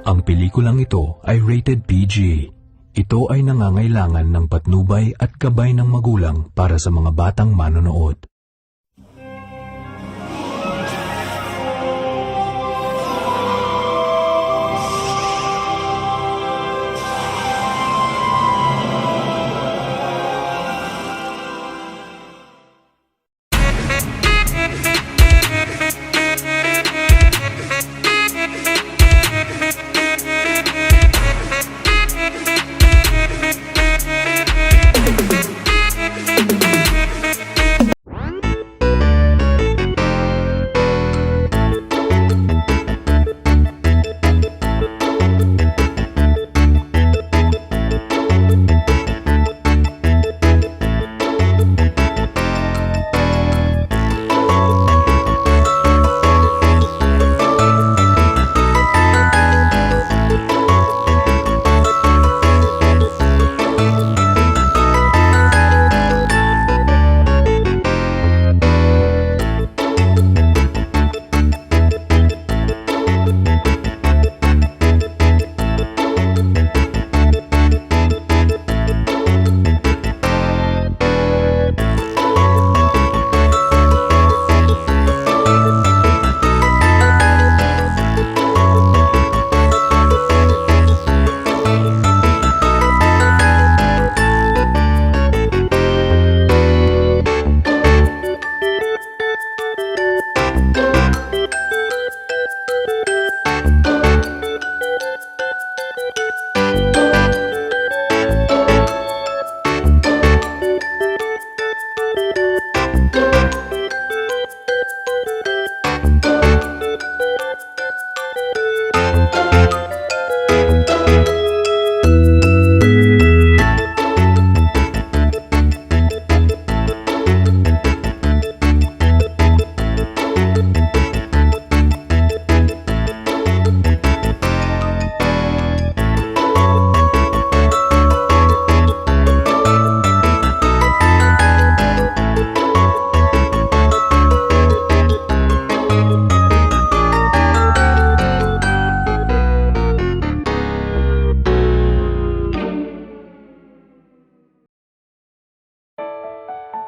Ang pelikulang ito ay rated PG. Ito ay nangangailangan ng patnubay at gabay ng magulang para sa mga batang manonood.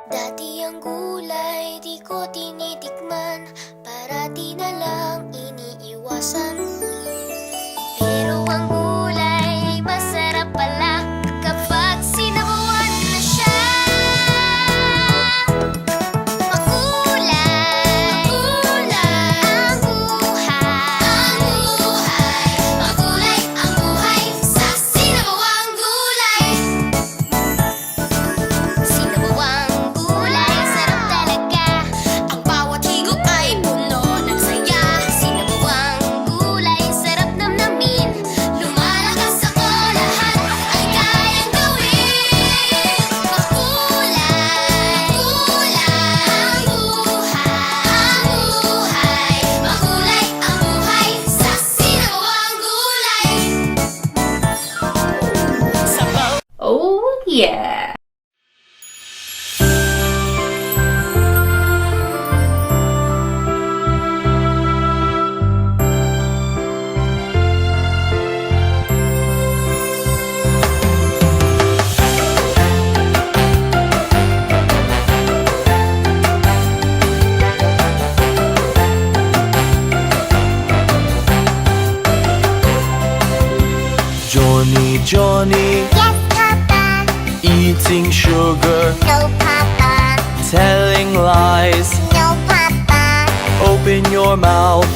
Dati ang gulay di ko tinitikman, parati na lang iniiwasan. Pero ang gulay ay masarap pala kapag sinabawan na siya. Makulay, makulay ang buhay, makulay ang buhay sa sinabawang gulay. Sinabawang gulay, sarap talaga. Ang bawat higop ay puno ng saya. Sinabawang gulay, sarap namnamin. Lumalakas ako, lahat ay kayang gawin. Makulay, kulay ang buhay, makulay ang buhay sa sinabawang gulay. Oh yeah! Johnny, Yes, Papa. eating sugar, No, Papa. telling lies. No, Papa. Open your mouth,